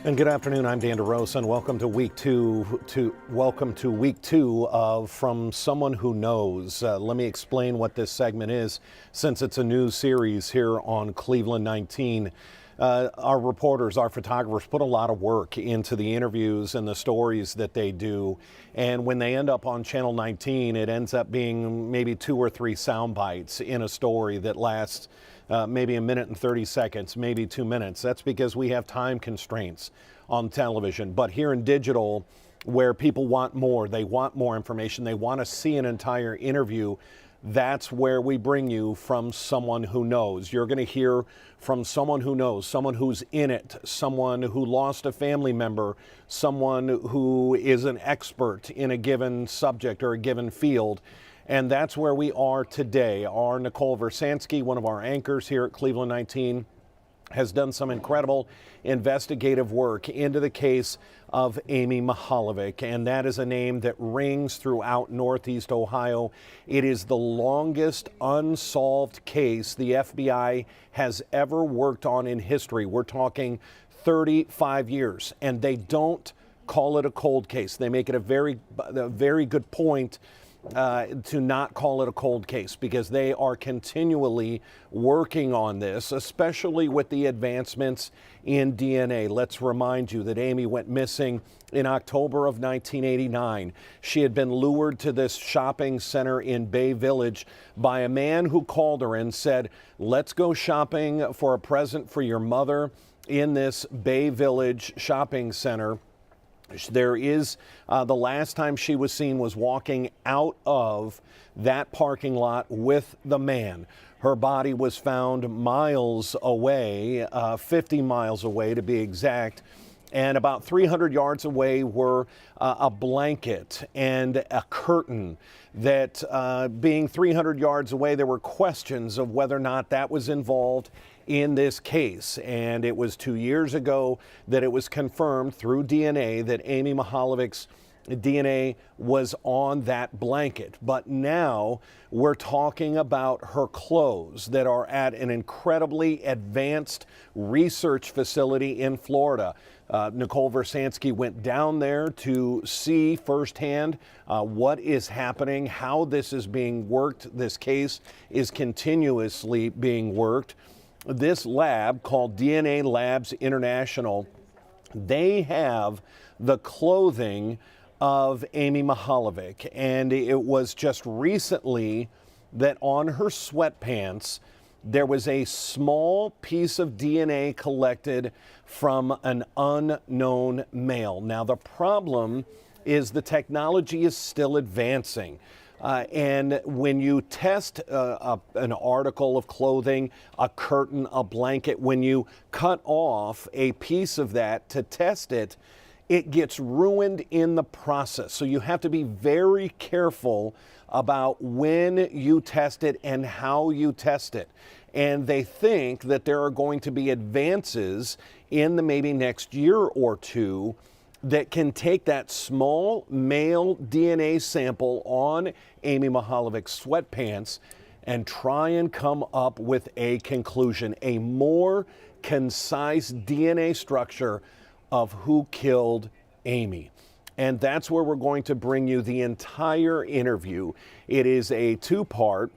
And good afternoon. I'm Dan DeRosa, and welcome to week two of From Someone Who Knows. Let me explain what this segment is, since it's a new series here on Cleveland 19. Our reporters, our photographers put a lot of work into the interviews and the stories that they do. And when they end up on Channel 19, it ends up being maybe 2 or 3 sound bites in a story that lasts maybe a minute and 30 seconds, maybe 2 minutes. That's because we have time constraints on television. But here in digital, where people want more, they want more information, they want to see an entire interview, that's where we bring you From Someone Who Knows. You're going to hear from someone who knows, someone who's in it, someone who lost a family member, someone who is an expert in a given subject or a given field. And that's where we are today. Our Nicole Versansky, one of our anchors here at Cleveland 19, has done some incredible investigative work into the case of Amy Mihaljevic, and that is a name that rings throughout Northeast Ohio. It is the longest unsolved case the FBI has ever worked on in history. We're talking 35 years, and they don't call it a cold case. They make it a very good point to not call it a cold case, because they are continually working on this, especially with the advancements in DNA. Let's remind you that Amy went missing in October of 1989. She had been lured to this shopping center in Bay Village by a man who called her and said, "Let's go shopping for a present for your mother in this Bay Village shopping center." There is, the last time she was seen was walking out of that parking lot with the man. Her body was found miles away, 50 miles away to be exact. And about 300 yards away were a blanket and a curtain that, being 300 yards away, there were questions of whether or not that was involved in this case. And it was 2 years ago that it was confirmed through DNA that Amy Mihaljevic's DNA was on that blanket. But now we're talking about her clothes that are at an incredibly advanced research facility in Florida. Nicole Versansky went down there to see firsthand what is happening, how this is being worked. This case is continuously being worked. This lab, called DNA Labs International, they have the clothing of Amy Mihaljevic, and it was just recently that on her sweatpants there was a small piece of DNA collected from an unknown male. Now, the problem is the technology is still advancing. And when you test an article of clothing, a curtain, a blanket, when you cut off a piece of that to test it, it gets ruined in the process. So you have to be very careful about when you test it and how you test it. And they think that there are going to be advances in the maybe next year or two that can take that small male DNA sample on Amy Mihaljevic's sweatpants and try and come up with a conclusion, a more concise DNA structure of who killed Amy. And that's where we're going to bring you the entire interview. It is a 2-part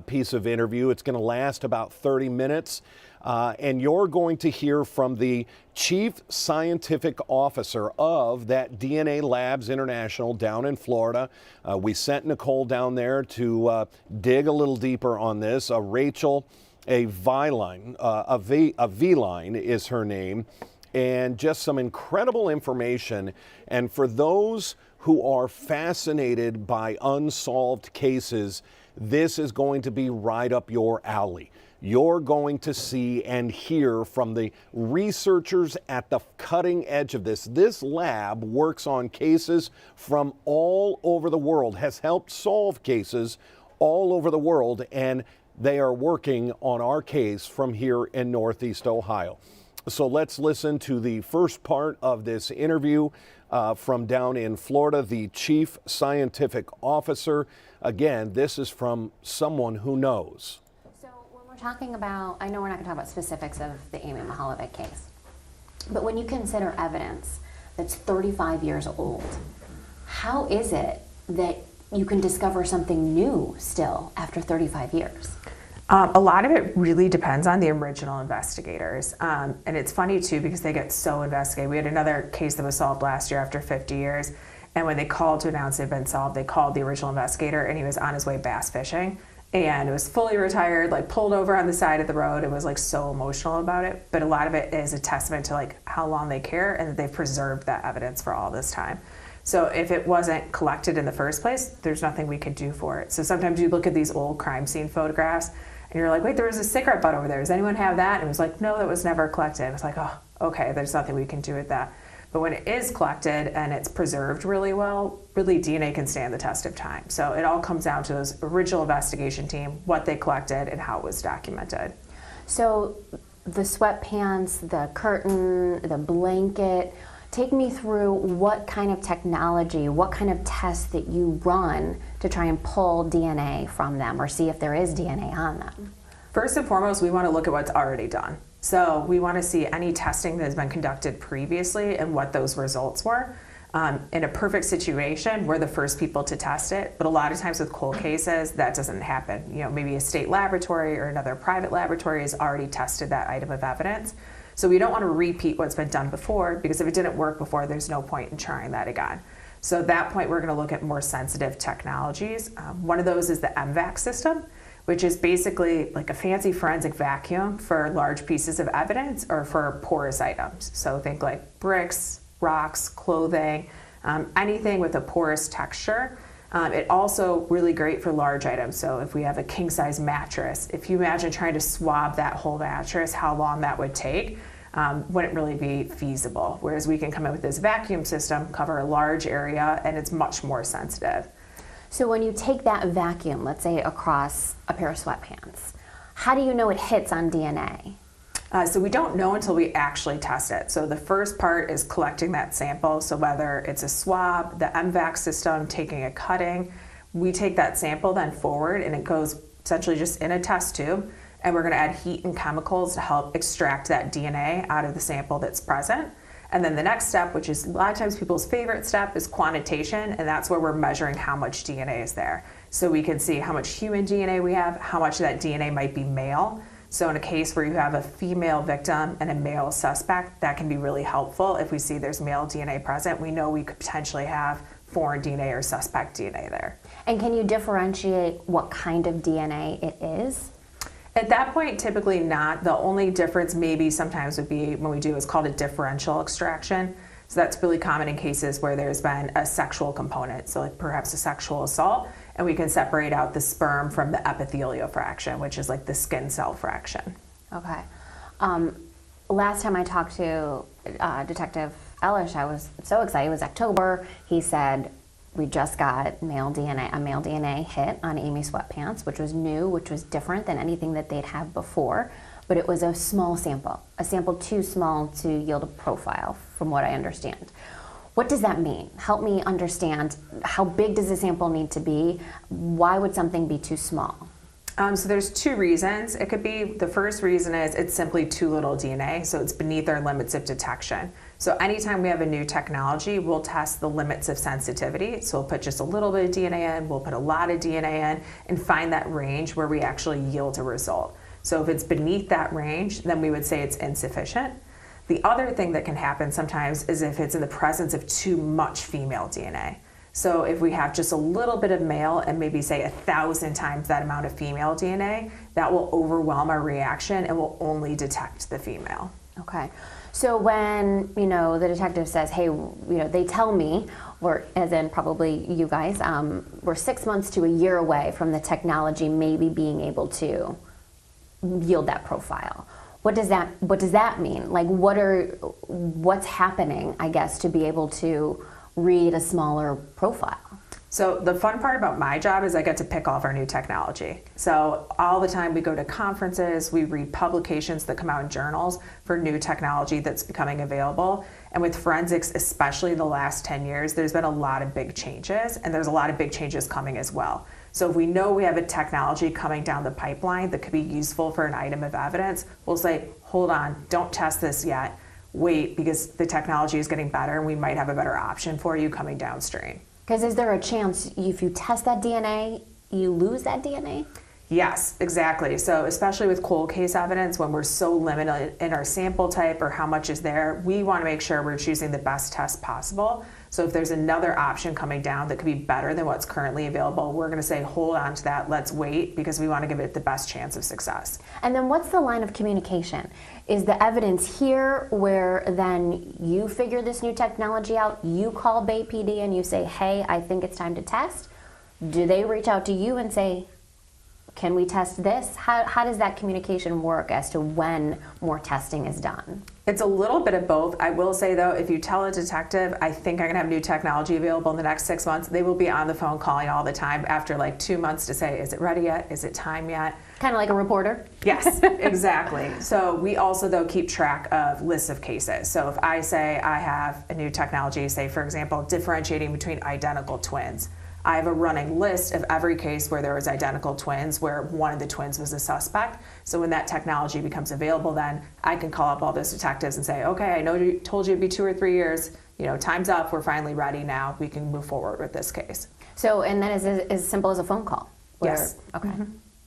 piece of interview. It's going to last about 30 minutes. And you're going to hear from the chief scientific officer of that DNA Labs International down in Florida. We sent Nicole down there to dig a little deeper on this. Rachel, a V-line is her name, and just some incredible information. And for those who are fascinated by unsolved cases, this is going to be right up your alley. You're going to see and hear from the researchers at the cutting edge of this. This lab works on cases from all over the world, has helped solve cases all over the world, and they are working on our case from here in Northeast Ohio. So let's listen to the first part of this interview from down in Florida, the chief scientific officer. Again, this is from someone who knows. So when we're talking about, I know we're not going to talk about specifics of the Amy Mihaljevic case, But when you consider evidence that's 35 years old, how is it that you can discover something new still after 35 years? A lot of it really depends on the original investigators. And it's funny too, because they get so investigated. We had another case that was solved last year after 50 years. And when they called to announce it had been solved, they called the original investigator and he was on his way bass fishing. And it was fully retired, like pulled over on the side of the road. It was like so emotional about it. But a lot of it is a testament to like how long they care and that they've preserved that evidence for all this time. So if it wasn't collected in the first place, there's nothing we could do for it. So sometimes you look at these old crime scene photographs and you're like, wait, there was a cigarette butt over there. Does anyone have that? And it was like, no, that was never collected. It was like, oh, okay, there's nothing we can do with that. But when it is collected and it's preserved really well, really DNA can stand the test of time. So it all comes down to those original investigation team, what they collected and how it was documented. So the sweatpants, the curtain, the blanket, take me through what kind of technology, what kind of tests that you run to try and pull DNA from them or see if there is DNA on them. First and foremost, we want to look at what's already done. So we want to see any testing that has been conducted previously and what those results were. In a perfect situation, we're the first people to test it, but a lot of times with cold cases, that doesn't happen. You know, maybe a state laboratory or another private laboratory has already tested that item of evidence. So we don't want to repeat what's been done before, because if it didn't work before, there's no point in trying that again. So at that point, we're going to look at more sensitive technologies. One of those is the MVAC system, which is basically like a fancy forensic vacuum for large pieces of evidence or for porous items. So think like bricks, rocks, clothing, anything with a porous texture. It also really great for large items. So if we have a king size mattress, if you imagine trying to swab that whole mattress, how long that would take, wouldn't really be feasible. Whereas we can come in with this vacuum system, cover a large area, and it's much more sensitive. So when you take that vacuum, let's say across a pair of sweatpants, how do you know it hits on DNA? So we don't know until we actually test it. So the first part is collecting that sample. So whether it's a swab, the MVAC system, taking a cutting, we take that sample then forward and it goes essentially just in a test tube. And we're going to add heat and chemicals to help extract that DNA out of the sample that's present. And then the next step, which is a lot of times people's favorite step, is quantitation, and that's where we're measuring how much DNA is there. So we can see how much human DNA we have, how much of that DNA might be male. So in a case where you have a female victim and a male suspect, that can be really helpful. If we see there's male DNA present, we know we could potentially have foreign DNA or suspect DNA there. And can you differentiate what kind of DNA it is? At that point, typically not. The only difference maybe sometimes would be when we do is called a differential extraction. So that's really common in cases where there's been a sexual component, so like perhaps a sexual assault, and we can separate out the sperm from the epithelial fraction, which is like the skin cell fraction. Okay. Last time I talked to Detective Ellish, I was so excited. It was October. He said, we just got a male DNA hit on Amy's sweatpants, which was new, which was different than anything that they'd had before. But it was a small sample, a sample too small to yield a profile, from what I understand. What does that mean? Help me understand. How big does the sample need to be? Why would something be too small? So there's two reasons. It could be, the first reason is it's simply too little DNA, so it's beneath our limits of detection. So anytime we have a new technology, we'll test the limits of sensitivity. So we'll put just a little bit of DNA in, we'll put a lot of DNA in, and find that range where we actually yield a result. So if it's beneath that range, then we would say it's insufficient. The other thing that can happen sometimes is if it's in the presence of too much female DNA. So if we have just a little bit of male and maybe say 1,000 times that amount of female DNA, that will overwhelm our reaction and will only detect the female. Okay. So when, the detective says, hey, they tell me, or as in probably you guys, we're 6 months to a year away from the technology maybe being able to yield that profile. What does that mean? Like what's happening, I guess, to be able to read a smaller profile? So the fun part about my job is I get to pick all of our new technology. So all the time we go to conferences, we read publications that come out in journals for new technology that's becoming available. And with forensics, especially the last 10 years, there's been a lot of big changes, and there's a lot of big changes coming as well. So if we know we have a technology coming down the pipeline that could be useful for an item of evidence, we'll say, hold on, don't test this yet. wait because the technology is getting better and we might have a better option for you coming downstream. Because is there a chance if you test that DNA, you lose that DNA? Yes, exactly. So especially with cold case evidence, when we're so limited in our sample type or how much is there, we want to make sure we're choosing the best test possible. So if there's another option coming down that could be better than what's currently available, we're going to say, hold on to that, let's wait, because we want to give it the best chance of success. And then what's the line of communication? Is the evidence here where then you figure this new technology out, you call Bay PD and you say, hey, I think it's time to test? Do they reach out to you and say, can we test this? How does that communication work as to when more testing is done? It's a little bit of both. I will say though, if you tell a detective, I think I'm gonna have new technology available in the next 6 months, they will be on the phone calling all the time after like 2 months to say, is it ready yet? Is it time yet? Kind of like a reporter? Yes, exactly. So we also though keep track of lists of cases. So if I say I have a new technology, say for example, differentiating between identical twins, I have a running list of every case where there was identical twins, where one of the twins was a suspect. So when that technology becomes available, then I can call up all those detectives and say, okay, I know you told you it'd be 2 or 3 years, time's up, we're finally ready now, we can move forward with this case. So, and that is as simple as a phone call? Yes. Okay.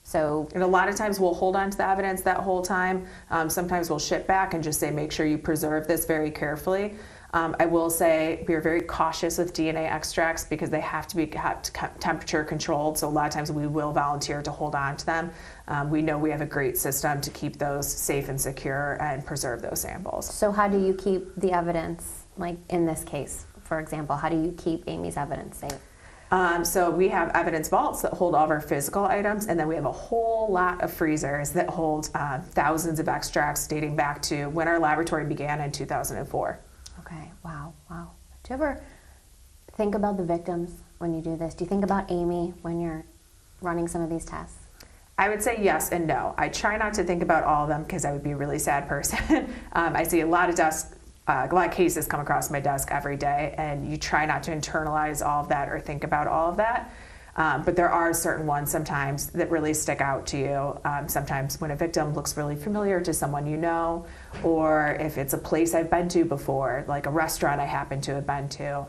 So, and a lot of times we'll hold on to the evidence that whole time. Sometimes we'll ship back and just say, make sure you preserve this very carefully. I will say we are very cautious with DNA extracts because they have to be kept temperature controlled. So a lot of times we will volunteer to hold on to them. We know we have a great system to keep those safe and secure and preserve those samples. so how do you keep the evidence, like in this case, for example, how do you keep Amy's evidence safe? So we have evidence vaults that hold all of our physical items, and then we have a whole lot of freezers that hold thousands of extracts dating back to when our laboratory began in 2004. Okay, wow. Do you ever think about the victims when you do this? Do you think about Amy when you're running some of these tests? I would say yes and no. I try not to think about all of them because I would be a really sad person. I see a lot of cases come across my desk every day, and you try not to internalize all of that or think about all of that. But there are certain ones sometimes that really stick out to you. Sometimes when a victim looks really familiar to someone you know, or if it's a place I've been to before, like a restaurant I happen to have been to,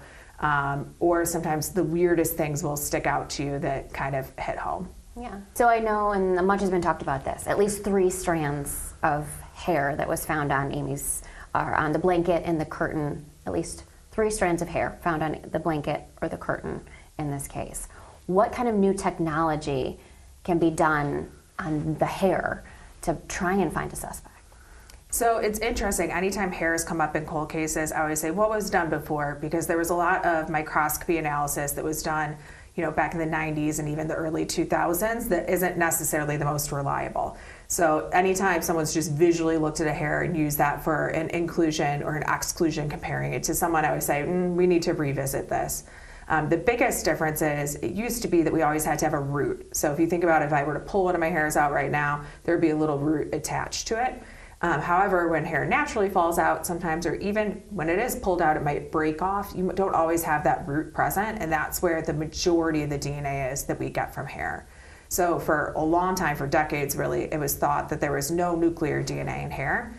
or sometimes the weirdest things will stick out to you that kind of hit home. Yeah. So I know, and much has been talked about this, at least 3 strands of hair that was found on Amy's, or on the blanket and the curtain, at least 3 strands of hair found on the blanket or the curtain in this case. What kind of new technology can be done on the hair to try and find a suspect? So it's interesting, anytime hairs come up in cold cases, I always say, what was done before? Because there was a lot of microscopy analysis that was done back in the 90s and even the early 2000s that isn't necessarily the most reliable. So anytime someone's just visually looked at a hair and used that for an inclusion or an exclusion, comparing it to someone, I would say, we need to revisit this. The biggest difference is it used to be that we always had to have a root. So if you think about it, if I were to pull one of my hairs out right now, there would be a little root attached to it. However, when hair naturally falls out sometimes, or even when it is pulled out, it might break off. You don't always have that root present, and that's where the majority of the DNA is that we get from hair. So for a long time, for decades really, it was thought that there was no nuclear DNA in hair,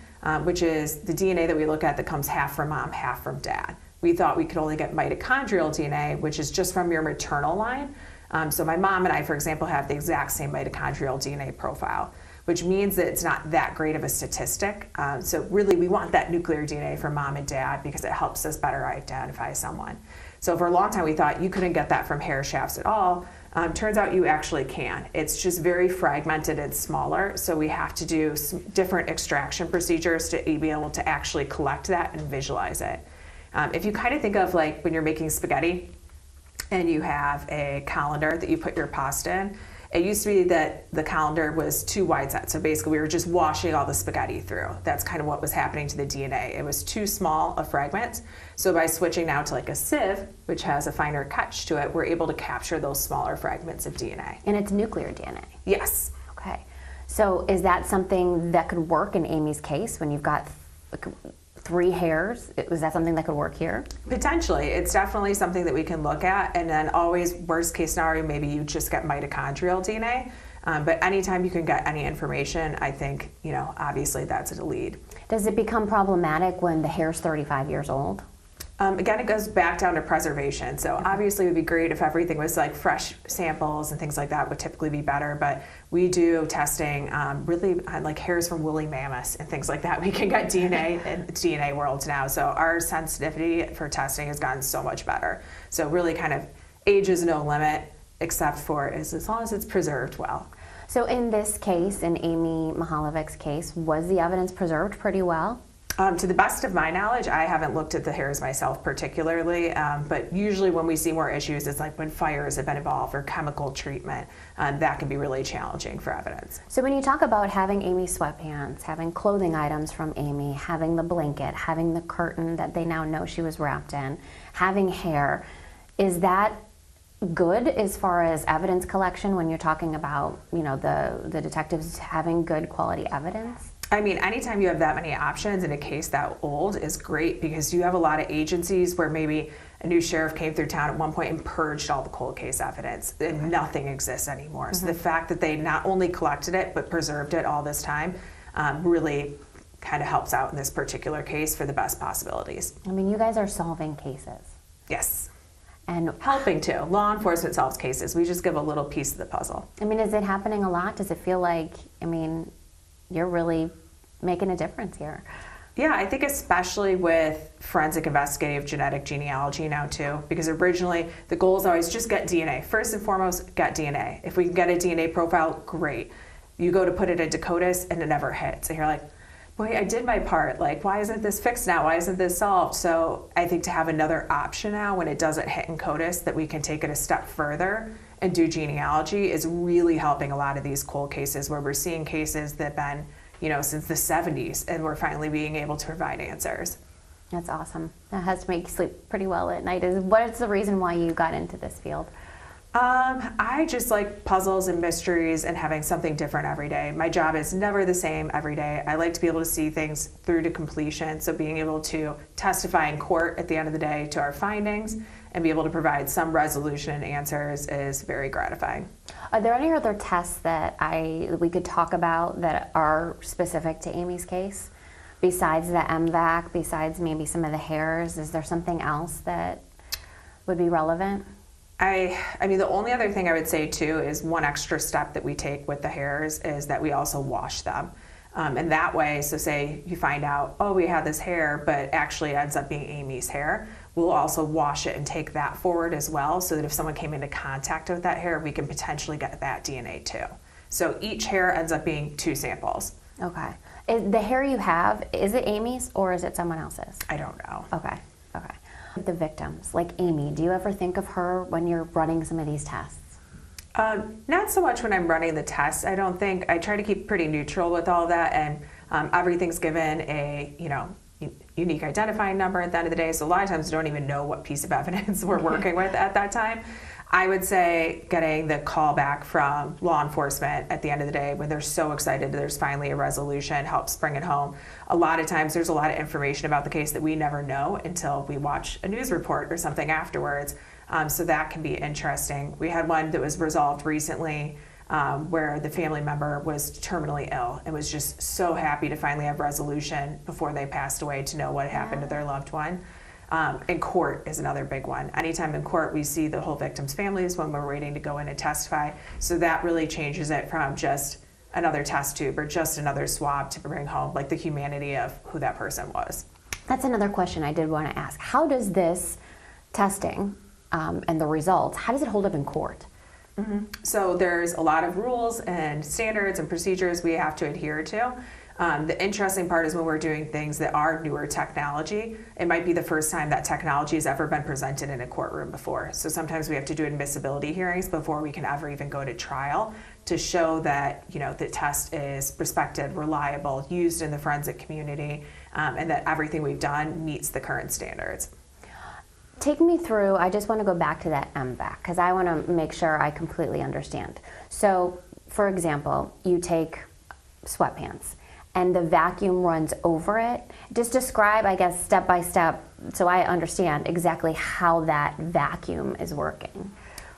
which is the DNA that we look at that comes half from mom, half from dad. We thought we could only get mitochondrial DNA, which is just from your maternal line. So my mom and I, for example, have the exact same mitochondrial DNA profile, which means that it's not that great of a statistic. So really, we want that nuclear DNA from mom and dad because it helps us better identify someone. So for a long time, we thought you couldn't get that from hair shafts at all. Turns out you actually can. It's just very fragmented and smaller, so we have to do some different extraction procedures to be able to actually collect that and visualize it. If you kind of think of like when you're making spaghetti and you have a colander that you put your pasta in, it used to be that the colander was 2 wide sets. So basically we were just washing all the spaghetti through. That's kind of what was happening to the DNA. It was too small a fragment. So by switching now to like a sieve, which has a finer catch to it, we're able to capture those smaller fragments of DNA. And it's nuclear DNA? Yes. Okay. So is that something that could work in Amy's case when you've got 3 hairs? Was that something that could work here? Potentially. It's definitely something that we can look at, and then always worst case scenario, maybe you just get mitochondrial DNA. But anytime you can get any information, I think, obviously that's a lead. Does it become problematic when the hair's 35 years old? Again, it goes back down to preservation. So obviously it would be great if everything was like fresh samples and things like that would typically be better. But we do testing really like hairs from woolly mammoths and things like that. We can get DNA in DNA worlds now. So our sensitivity for testing has gotten so much better. So really kind of age is no limit, except for as long as it's preserved well. So in this case, in Amy Mihaljevic's case, was the evidence preserved pretty well? To the best of my knowledge, I haven't looked at the hairs myself particularly, but usually when we see more issues, it's like when fires have been involved or chemical treatment, that can be really challenging for evidence. So when you talk about having Amy's sweatpants, having clothing items from Amy, having the blanket, having the curtain that they now know she was wrapped in, having hair, is that good as far as evidence collection when you're talking about, the detectives having good quality evidence? I mean, anytime you have that many options in a case that old is great, because you have a lot of agencies where maybe a new sheriff came through town at one point and purged all the cold case evidence and nothing exists anymore. So the fact that they not only collected it but preserved it all this time really kind of helps out in this particular case for the best possibilities. I mean, you guys are solving cases. Yes. And Helping too. Law enforcement solves cases. We just give a little piece of the puzzle. I mean, is it happening a lot? Does it feel like, you're really making a difference here? Yeah, I think especially with forensic investigative genetic genealogy now too, because originally the goal is always just get DNA. First and foremost, get DNA. If we can get a DNA profile, great. You go to put it into CODIS and it never hits. And you're like, boy, I did my part. Like, why isn't this fixed now? Why isn't this solved? So I think to have another option now when it doesn't hit in CODIS, that we can take it a step further and do genealogy is really helping a lot of these cold cases where we're seeing cases that have been, since the 70s, and we're finally being able to provide answers. That's awesome. That has to make you sleep pretty well at night. What's the reason why you got into this field? I just like puzzles and mysteries and having something different every day. My job is never the same every day. I like to be able to see things through to completion. So being able to testify in court at the end of the day to our findings and be able to provide some resolution and answers is very gratifying. Are there any other tests that we could talk about that are specific to Amy's case? Besides the MVAC, besides maybe some of the hairs, is there something else that would be relevant? I mean, the only other thing I would say too is one extra step that we take with the hairs is that we also wash them. And that way, so say you find out, oh, we had this hair, but actually it ends up being Amy's hair. We'll also wash it and take that forward as well, so that if someone came into contact with that hair, we can potentially get that DNA too. So each hair ends up being 2 samples. Okay. The hair you have, is it Amy's or is it someone else's? I don't know. Okay. The victims, like Amy, do you ever think of her when you're running some of these tests? Not so much when I'm running the tests. I don't think. I try to keep pretty neutral with all of that, and everything's given a unique identifying number at the end of the day. So a lot of times we don't even know what piece of evidence we're working with at that time. I would say getting the call back from law enforcement at the end of the day when they're so excited there's finally a resolution helps bring it home. A lot of times there's a lot of information about the case that we never know until we watch a news report or something afterwards. So that can be interesting. We had one that was resolved recently where the family member was terminally ill and was just so happy to finally have resolution before they passed away to know what happened to their loved one. In court is another big one. Anytime in court we see the whole victim's families when we're waiting to go in and testify. So that really changes it from just another test tube or just another swab to bring home, like the humanity of who that person was. That's another question I did want to ask. How does this testing and the results, how does it hold up in court? So there's a lot of rules and standards and procedures we have to adhere to. The interesting part is when we're doing things that are newer technology, it might be the first time that technology has ever been presented in a courtroom before. So sometimes we have to do admissibility hearings before we can ever even go to trial to show that the test is respected, reliable, used in the forensic community, and that everything we've done meets the current standards. Take me through, I just want to go back to that MVAC because I want to make sure I completely understand. So, for example, you take sweatpants and the vacuum runs over it. Just describe, I guess, step by step so I understand exactly how that vacuum is working.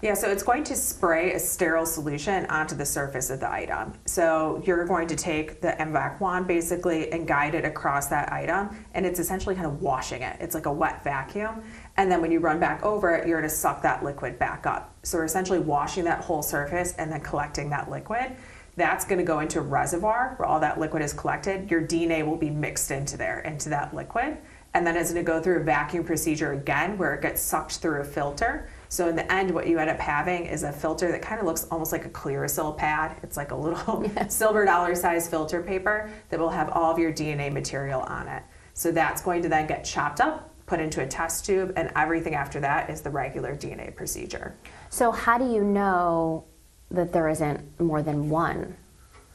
Yeah, so it's going to spray a sterile solution onto the surface of the item. So you're going to take the MVAC wand basically and guide it across that item, and it's essentially kind of washing it. It's like a wet vacuum. And then when you run back over it, you're going to suck that liquid back up. So we're essentially washing that whole surface and then collecting that liquid. That's going to go into a reservoir where all that liquid is collected. Your DNA will be mixed into there, into that liquid. And then it's going to go through a vacuum procedure again where it gets sucked through a filter. So in the end, what you end up having is a filter that kind of looks almost like a Clearasil pad. It's like a little silver dollar size filter paper that will have all of your DNA material on it. So that's going to then get chopped up, put into a test tube, and everything after that is the regular DNA procedure. So how do you know that there isn't more than one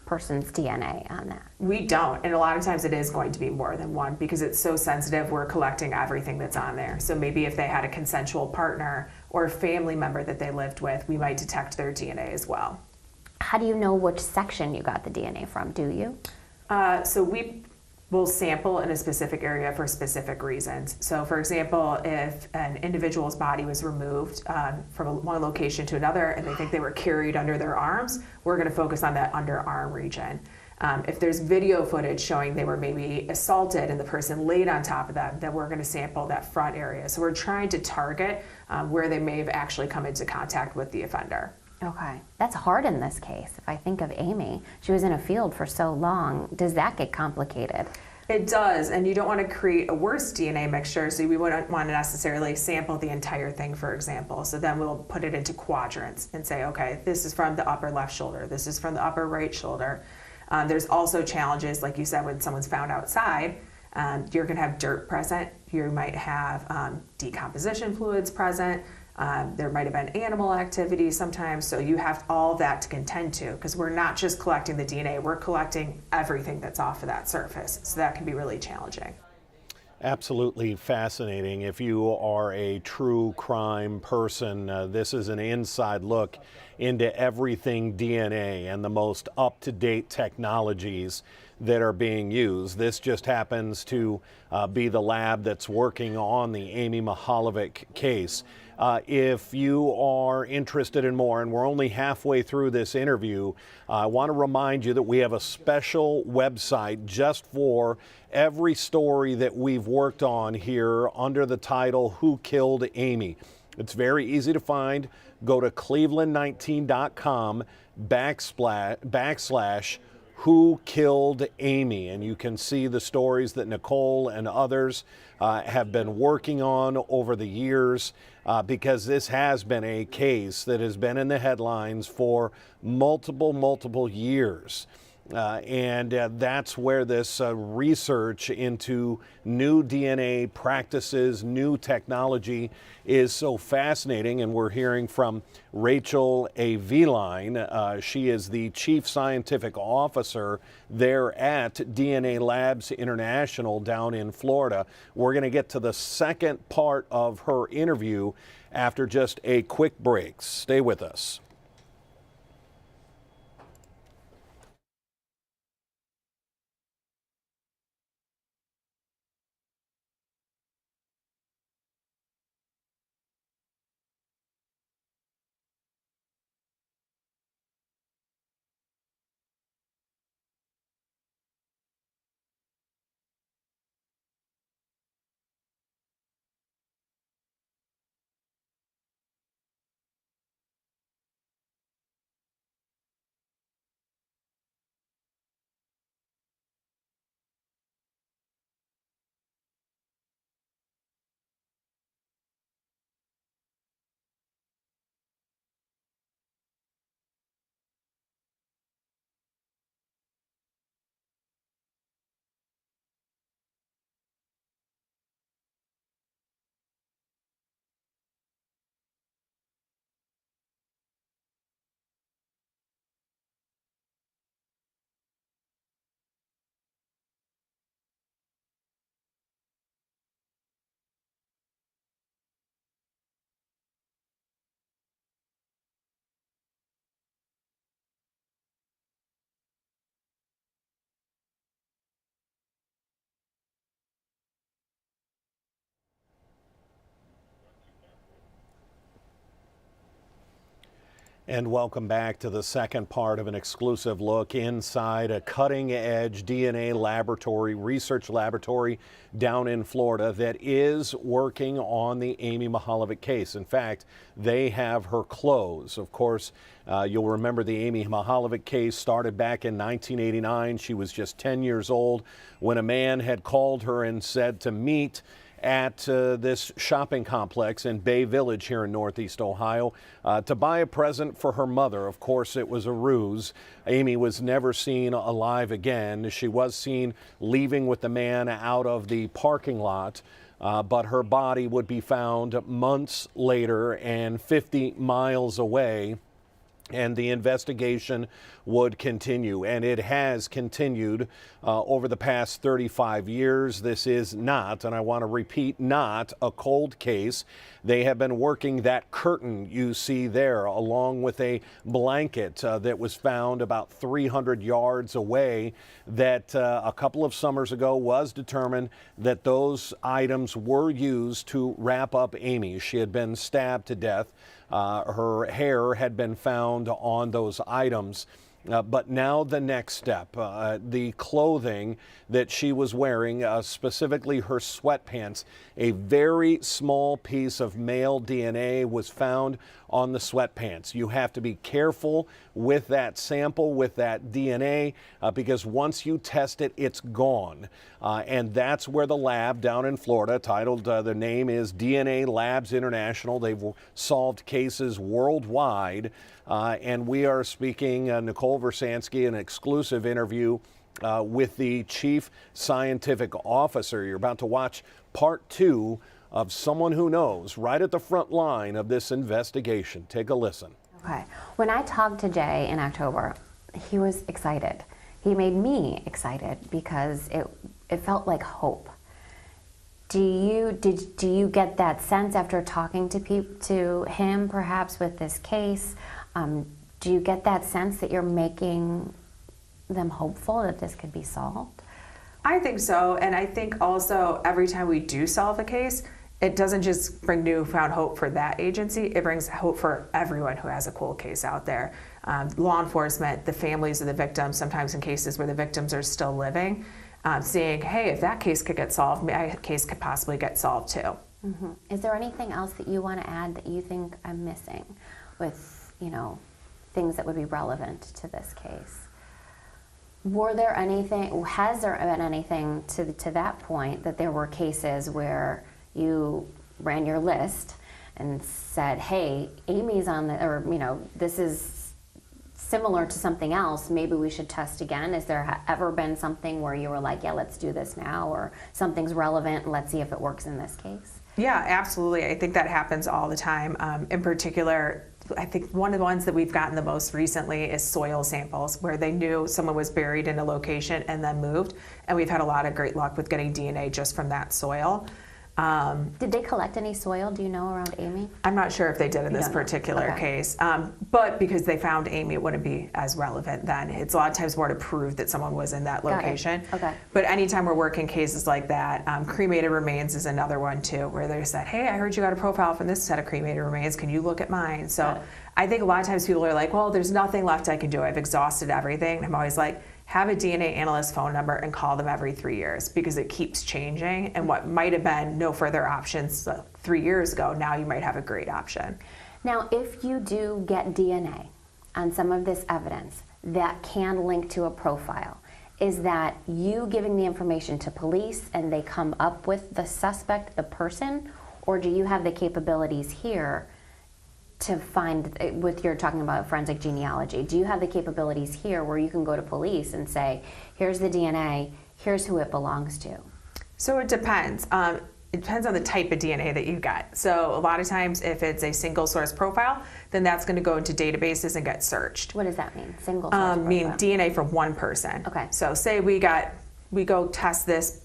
person's DNA on that? We don't, and a lot of times it is going to be more than one because it's so sensitive. We're collecting everything that's on there. So maybe if they had a consensual partner or a family member that they lived with, we might detect their DNA as well. How do you know which section you got the DNA from? Do you? So we will sample in a specific area for specific reasons. So for example, if an individual's body was removed from one location to another and they think they were carried under their arms, we're going to focus on that underarm region. If there's video footage showing they were maybe assaulted and the person laid on top of them, then we're going to sample that front area. So we're trying to target where they may have actually come into contact with the offender. Okay. That's hard in this case. If I think of Amy, she was in a field for so long. Does that get complicated? It does, and you don't want to create a worse DNA mixture, so we wouldn't want to necessarily sample the entire thing, for example. So then we'll put it into quadrants and say, okay, this is from the upper left shoulder, this is from the upper right shoulder. There's also challenges, like you said, when someone's found outside, you're going to have dirt present, you might have decomposition fluids present, there might have been animal activity sometimes, so you have all that to contend to because we're not just collecting the DNA, we're collecting everything that's off of that surface. So that can be really challenging. Absolutely fascinating. If you are a true crime person, this is an inside look into everything DNA and the most up-to-date technologies that are being used. This just happens to be the lab that's working on the Amy Mihaljevic case. If you are interested in more, and we're only halfway through this interview, I want to remind you that we have a special website just for every story that we've worked on here under the title Who Killed Amy? It's very easy to find. Go to cleveland19.com backslash Who Killed Amy, and you can see the stories that Nicole and others have been working on over the years because this has been a case that has been in the headlines for multiple years. And that's where this research into new DNA practices, new technology is so fascinating. And we're hearing from Rachel Aveline. She is the Chief Scientific Officer there at DNA Labs International down in Florida. We're going to get to the second part of her interview after just a quick break. Stay with us. And welcome back to the second part of an exclusive look inside a cutting-edge DNA laboratory, research laboratory down in Florida that is working on the Amy Mihaljevic case. In fact, they have her clothes. Of course, you'll remember the Amy Mihaljevic case started back in 1989. She was just 10 years old when a man had called her and said to meet at this shopping complex in Bay Village here in Northeast Ohio to buy a present for her mother. Of course, it was a ruse. Amy was never seen alive again. She was seen leaving with the man out of the parking lot, but her body would be found months later and 50 miles away. And the investigation would continue, and it has continued over the past 35 years. This is not, and I want to repeat, not a cold case. They have been working that curtain you see there, along with a blanket that was found about 300 yards away that a couple of summers ago was determined that those items were used to wrap up Amy. She had been stabbed to death. Her hair had been found on those items. But now the next step, the clothing that she was wearing, specifically her sweatpants, a very small piece of male DNA was found on the sweatpants. You have to be careful with that sample, with that DNA, because once you test it, it's gone. And that's where the lab down in Florida, titled, the name is DNA Labs International. They've solved cases worldwide. And we are speaking, Nicole Versansky, an exclusive interview with the Chief Scientific Officer. You're about to watch part 2 of someone who knows, right at the front line of this investigation. Take a listen. Okay. When I talked to Jay in October, he was excited. He made me excited because it felt like hope. Do you get that sense after talking to him, perhaps with this case? Do you get that sense that you're making them hopeful that this could be solved? I think so, and I think also every time we do solve a case, it doesn't just bring newfound hope for that agency, it brings hope for everyone who has a cold case out there. Law enforcement, the families of the victims, sometimes in cases where the victims are still living, saying, hey, if that case could get solved, my case could possibly get solved too. Mm-hmm. Is there anything else that you want to add that you think I'm missing with, things that would be relevant to this case? Has there been anything to that point that there were cases where you ran your list and said, hey, Amy's on this is similar to something else, maybe we should test again? Has there ever been something where you were like, yeah, let's do this now, or something's relevant, let's see if it works in this case? Yeah, absolutely. I think that happens all the time. In particular, I think one of the ones that we've gotten the most recently is soil samples, where they knew someone was buried in a location and then moved. And we've had a lot of great luck with getting DNA just from that soil. Did they collect any soil, do you know, around Amy? I'm not sure if they did in this particular case, but because they found Amy, it wouldn't be as relevant then. It's a lot of times more to prove that someone was in that location. Okay. But anytime we're working cases like that, cremated remains is another one too, where they said, hey, I heard you got a profile from this set of cremated remains, can you look at mine? So I think a lot of times people are like, well, there's nothing left I can do, I've exhausted everything. And I'm always like, have a DNA analyst phone number and call them every 3 years, because it keeps changing, and what might have been no further options 3 years ago, now you might have a great option. Now, if you do get DNA on some of this evidence that can link to a profile, is that you giving the information to police and they come up with the suspect, the person, or do you have the capabilities here to find, you're talking about forensic genealogy, do you have the capabilities here where you can go to police and say, here's the DNA, here's who it belongs to? So it depends. It depends on the type of DNA that you get. So a lot of times if it's a single source profile, then that's going to go into databases and get searched. What does that mean, single source profile? Mean DNA from one person. Okay. So say we go test this,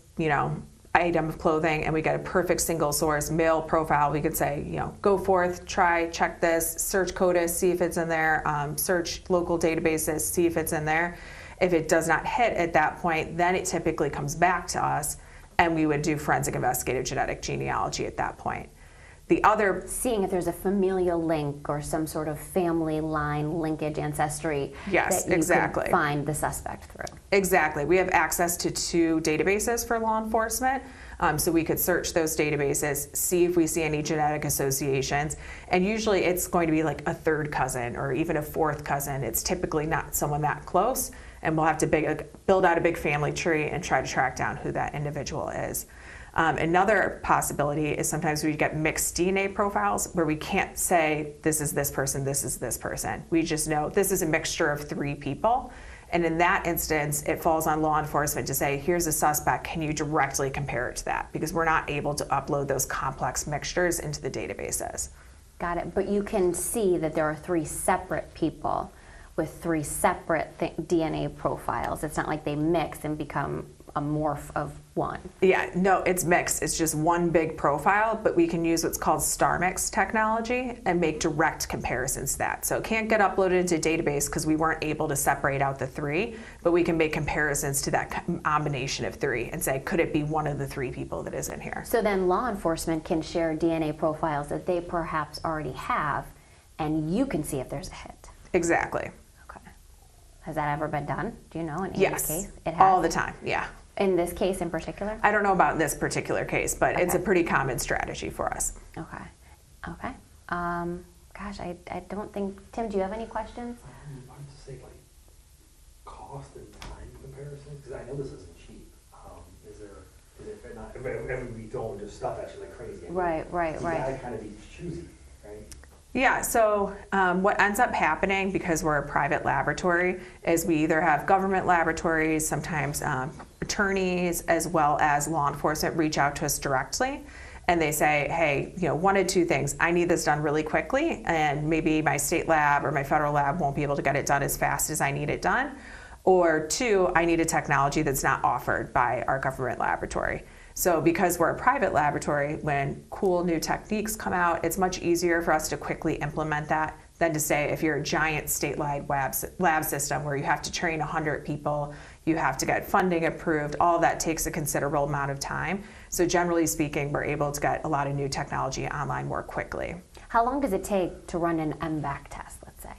item of clothing, and we get a perfect single source male profile. We could say, go forth, try, check this, search CODIS, see if it's in there, search local databases, see if it's in there. If it does not hit at that point, then it typically comes back to us, and we would do forensic investigative genetic genealogy at that point. The other, Seeing if there's a familial link or some sort of family line linkage ancestry Yes, that you exactly. can find the suspect through. exactly, we have access to 2 databases for law enforcement. So we could search those databases, see if we see any genetic associations. And usually it's going to be like a 3rd cousin or even a 4th cousin. It's typically not someone that close. And we'll have to build out a big family tree and try to track down who that individual is. Another possibility is sometimes we get mixed DNA profiles where we can't say this is this person, this is this person. We just know this is a mixture of 3 people. And in that instance, it falls on law enforcement to say, here's a suspect, can you directly compare it to that? Because we're not able to upload those complex mixtures into the databases. Got it. But you can see that there are 3 separate people with 3 separate DNA profiles. It's not like they mix and become a morph of one. Yeah, no, it's mixed. It's just one big profile, but we can use what's called star mix technology and make direct comparisons to that. So it can't get uploaded into a database because we weren't able to separate out the 3, but we can make comparisons to that combination of 3 and say, could it be one of the 3 people that is in here? So then law enforcement can share DNA profiles that they perhaps already have, and you can see if there's a hit. Exactly. Okay. Has that ever been done? Do you know in Amy's Yes. case? It has. All the time, yeah. In this case in particular? I don't know about this particular case, but it's a Okay. pretty common strategy for us. Okay. Okay. Gosh, I don't think, Tim, do you have any questions? I would just say like cost and time comparison, because I know this isn't cheap. Is it not, if we don't just stuff at you like crazy. I mean, Right. You gotta kind of be choosy, right? Yeah, so what ends up happening, because we're a private laboratory, is we either have government laboratories, sometimes attorneys, as well as law enforcement reach out to us directly. And they say, hey, 1 of 2 things. I need this done really quickly, and maybe my state lab or my federal lab won't be able to get it done as fast as I need it done. Or 2, I need a technology that's not offered by our government laboratory. So because we're a private laboratory, when cool new techniques come out, it's much easier for us to quickly implement that than to say if you're a giant statewide lab system where you have to train 100 people, you have to get funding approved, all of that takes a considerable amount of time. So generally speaking, we're able to get a lot of new technology online more quickly. How long does it take to run an MVAC test, let's say?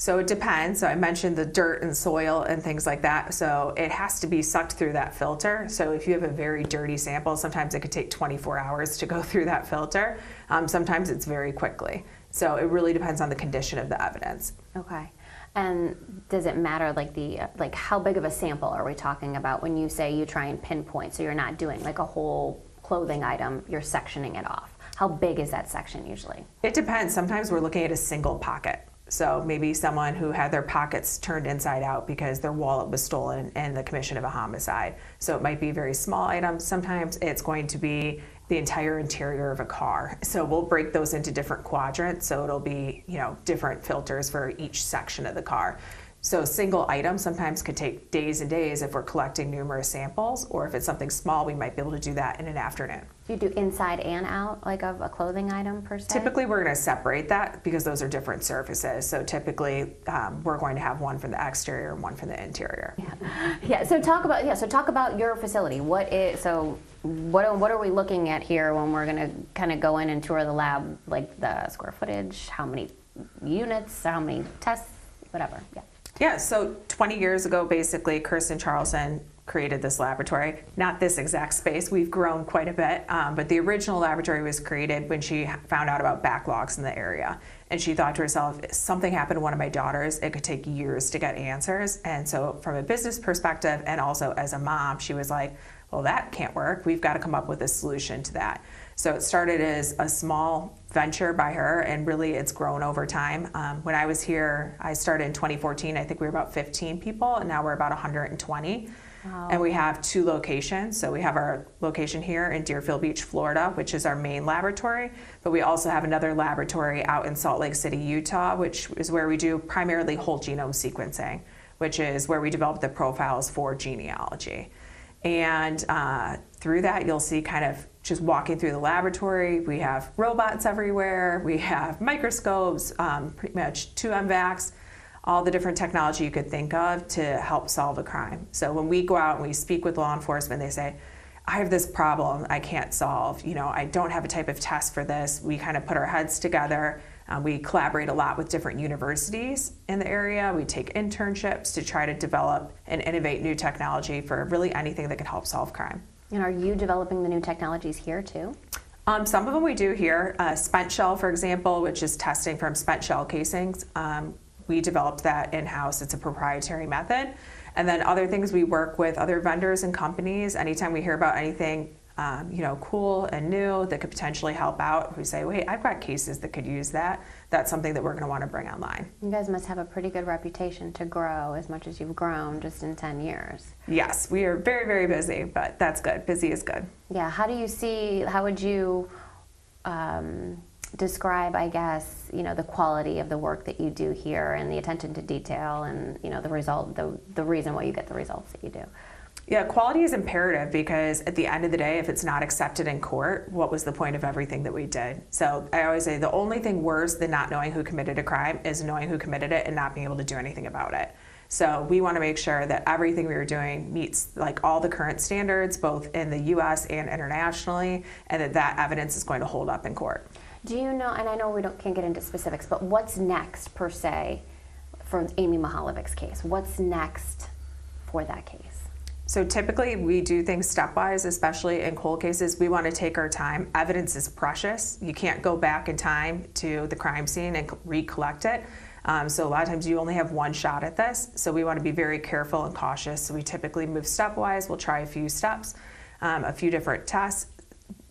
So it depends. So I mentioned the dirt and soil and things like that. So it has to be sucked through that filter. So if you have a very dirty sample, sometimes it could take 24 hours to go through that filter. Sometimes it's very quickly. So it really depends on the condition of the evidence. Okay. And does it matter like how big of a sample are we talking about when you say you try and pinpoint? So you're not doing like a whole clothing item, you're sectioning it off. How big is that section usually? It depends. Sometimes we're looking at a single pocket. So maybe someone who had their pockets turned inside out because their wallet was stolen in the commission of a homicide. So it might be very small items. Sometimes it's going to be the entire interior of a car. So we'll break those into different quadrants. So it'll be, different filters for each section of the car. So single items sometimes could take days and days if we're collecting numerous samples, or if it's something small, we might be able to do that in an afternoon. Do you do inside and out, like of a clothing item per se? Typically, we're going to separate that because those are different surfaces. So typically, we're going to have one from the exterior and one from the interior. Yeah. So talk about your facility. What are we looking at here when we're going to kind of go in and tour the lab? Like the square footage, how many units, how many tests, whatever. Yeah. Yeah, so 20 years ago, basically, Kirsten Charlson created this laboratory. Not this exact space, we've grown quite a bit, but the original laboratory was created when she found out about backlogs in the area. And she thought to herself, if something happened to one of my daughters, it could take years to get answers. And so from a business perspective and also as a mom, she was like, well, that can't work. We've got to come up with a solution to that. So it started as a small venture by her, and really it's grown over time. When I was here, I started in 2014. I think we were about 15 people, and now we're about 120. Wow. And we have 2 locations. So we have our location here in Deerfield Beach, Florida, which is our main laboratory. But we also have another laboratory out in Salt Lake City, Utah, which is where we do primarily whole genome sequencing, which is where we develop the profiles for genealogy. And through that, you'll see kind of just walking through the laboratory, we have robots everywhere, we have microscopes, pretty much 2 MVACs, all the different technology you could think of to help solve a crime. So when we go out and we speak with law enforcement, they say, I have this problem I can't solve. I don't have a type of test for this. We kind of put our heads together. We collaborate a lot with different universities in the area. We take internships to try to develop and innovate new technology for really anything that can help solve crime. And are you developing the new technologies here too? Some of them we do here. Spent shell, for example, which is testing from spent shell casings. We developed that in-house. It's a proprietary method. And then other things, we work with other vendors and companies. Anytime we hear about anything cool and new that could potentially help out, we say, wait, I've got cases that could use that. That's something that we're going to want to bring online. You guys must have a pretty good reputation to grow as much as you've grown just in 10 years. Yes, we are very, very busy, but that's good. Busy is good. Yeah, how would you describe, I guess, the quality of the work that you do here and the attention to detail and, the reason why you get the results that you do? Yeah, quality is imperative because at the end of the day, if it's not accepted in court, what was the point of everything that we did? So I always say the only thing worse than not knowing who committed a crime is knowing who committed it and not being able to do anything about it. So we want to make sure that everything we are doing meets all the current standards, both in the U.S. and internationally, and that evidence is going to hold up in court. Do you know, and I know we can't get into specifics, but what's next per se for Amy Mihaljevic's case? What's next for that case? So typically we do things stepwise, especially in cold cases. We want to take our time. Evidence is precious. You can't go back in time to the crime scene and recollect it. So a lot of times you only have one shot at this. So we want to be very careful and cautious. So we typically move stepwise. We'll try a few steps, a few different tests,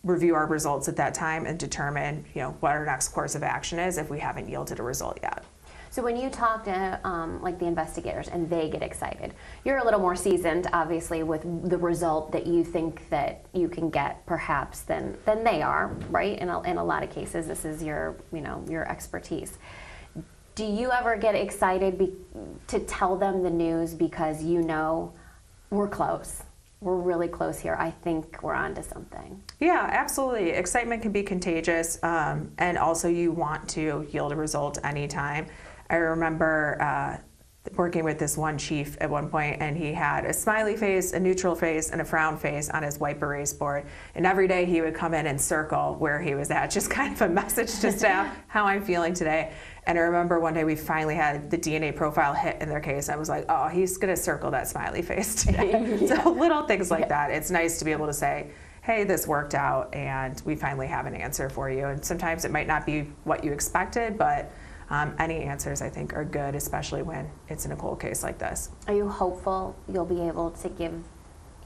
review our results at that time, and determine what our next course of action is if we haven't yielded a result yet. So when you talk to the investigators and they get excited, you're a little more seasoned, obviously, with the result that you think that you can get, perhaps, than they are, right? In a lot of cases, this is your expertise. Do you ever get excited to tell them the news because we're close? We're really close here. I think we're onto something. Yeah, absolutely. Excitement can be contagious, and also you want to yield a result anytime. I remember working with this one chief at one point, and he had a smiley face, a neutral face, and a frown face on his wipe erase board. And every day he would come in and circle where he was at, just kind of a message to staff, how I'm feeling today. And I remember one day we finally had the DNA profile hit in their case. I was like, oh, he's going to circle that smiley face today. Yeah. So little things like that. It's nice to be able to say, hey, this worked out, and we finally have an answer for you. And sometimes it might not be what you expected, but any answers, I think, are good, especially when it's in a cold case like this. Are you hopeful you'll be able to give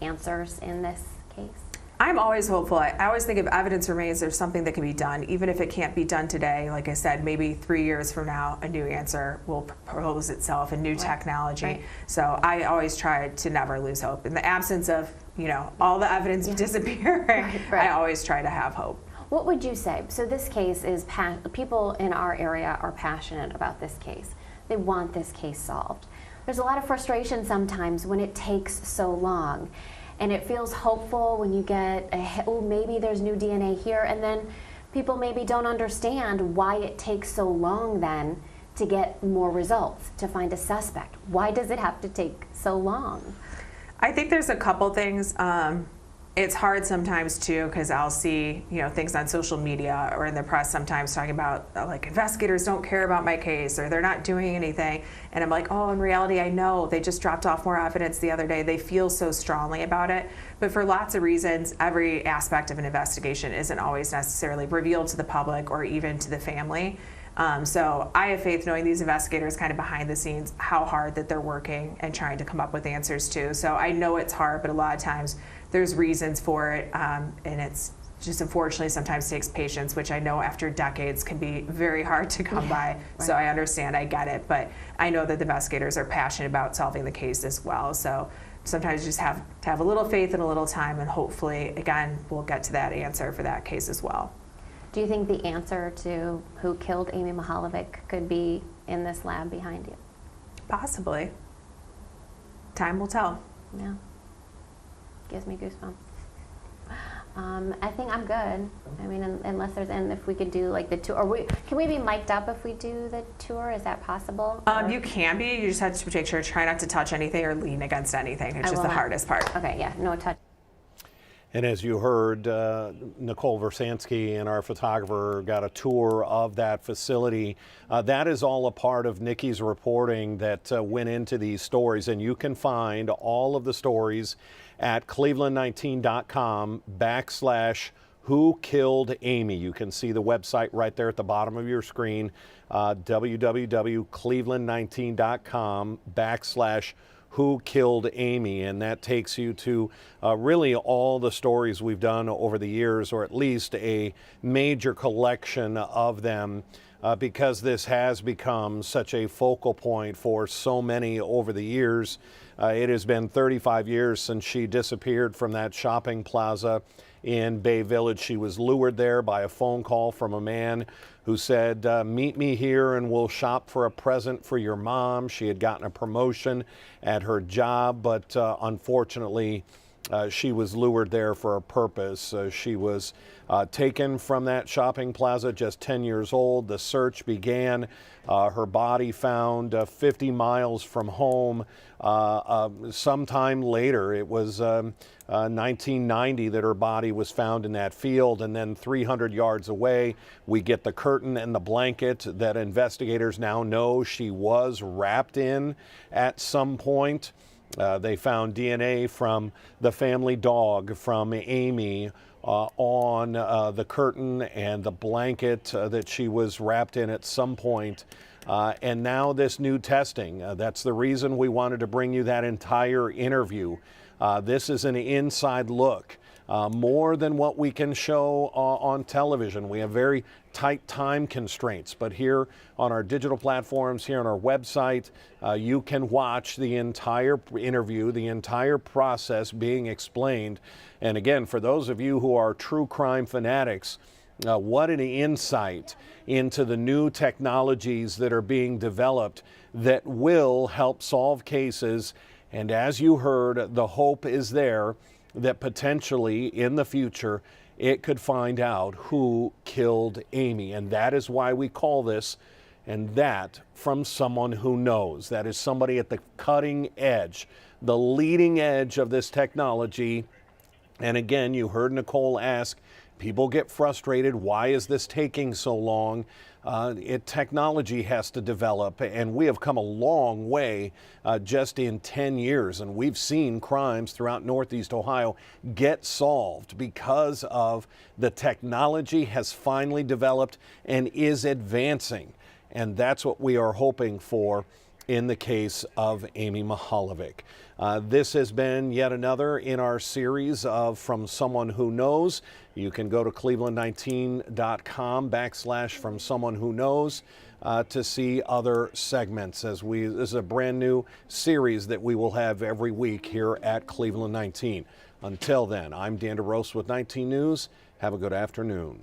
answers in this case? I'm always hopeful. I always think if evidence remains, there's something that can be done, even if it can't be done today. Like I said, maybe 3 years from now, a new answer will propose itself, a new technology. Right. So I always try to never lose hope. In the absence of, all the evidence disappearing, Right. I always try to have hope. What would you say? So this case is, people in our area are passionate about this case. They want this case solved. There's a lot of frustration sometimes when it takes so long. And it feels hopeful when you get, maybe there's new DNA here, and then people maybe don't understand why it takes so long then to get more results, to find a suspect. Why does it have to take so long? I think there's a couple things. It's hard sometimes too, because I'll see things on social media or in the press sometimes talking about investigators don't care about my case or they're not doing anything, and I'm like, oh, in reality I know they just dropped off more evidence the other day. They feel so strongly about it, but for lots of reasons, every aspect of an investigation isn't always necessarily revealed to the public or even to the family. So I have faith knowing these investigators kind of behind the scenes, how hard that they're working and trying to come up with answers too. So I know it's hard, but a lot of times there's reasons for it, and it's just unfortunately sometimes takes patience, which I know after decades can be very hard to come by. Right. So I understand, I get it, but I know that the investigators are passionate about solving the case as well. So sometimes you just have to have a little faith and a little time, and hopefully, again, we'll get to that answer for that case as well. Do you think the answer to who killed Amy Mihaljevic could be in this lab behind you? Possibly. Time will tell. Yeah. Gives me goosebumps. I think I'm good. I mean, unless there's, and if we could do the tour, can we be mic'd up if we do the tour? Is that possible? You can be. You just have to make sure, try not to touch anything or lean against anything. It's just the hardest part. Okay, yeah, no touch. And as you heard, Nicole Versansky and our photographer got a tour of that facility. That is all a part of Nikki's reporting that went into these stories. And you can find all of the stories at cleveland19.com/Who Killed Amy. You can see the website right there at the bottom of your screen, www.cleveland19.com/Who Killed Amy, and that takes you to really all the stories we've done over the years, or at least a major collection of them, because this has become such a focal point for so many over the years. It has been 35 years since she disappeared from that shopping plaza in Bay Village. She was lured there by a phone call from a man who said, meet me here and we'll shop for a present for your mom. She had gotten a promotion at her job, but unfortunately, she was lured there for a purpose. She was taken from that shopping plaza, just 10 years old. The search began. Her body found 50 miles from home. Sometime later, it was 1990 that her body was found in that field, and then 300 yards away, we get the curtain and the blanket that investigators now know she was wrapped in at some point. They found DNA from the family dog, from Amy, on the curtain and the blanket that she was wrapped in at some point. And now this new testing. That's the reason we wanted to bring you that entire interview. This is an inside look. More than what we can show on television. We have very tight time constraints, but here on our digital platforms, here on our website, you can watch the entire interview, the entire process being explained. And again, for those of you who are true crime fanatics, what an insight into the new technologies that are being developed that will help solve cases. And as you heard, the hope is there that potentially in the future it could find out who killed Amy. And that is why we call this, and that from someone who knows. That is somebody at the cutting edge, the leading edge of this technology. And again, you heard Nicole ask, people get frustrated, why is this taking so long? Technology has to develop, and we have come a long way just in 10 years, and we've seen crimes throughout Northeast Ohio get solved because of the technology has finally developed and is advancing, and that's what we are hoping for in the case of Amy Mihaljevic. This has been yet another in our series of From Someone Who Knows. You can go to cleveland19.com/From Someone Who Knows to see other segments. This is a brand new series that we will have every week here at Cleveland 19. Until then, I'm Dan DeRose with 19 News. Have a good afternoon.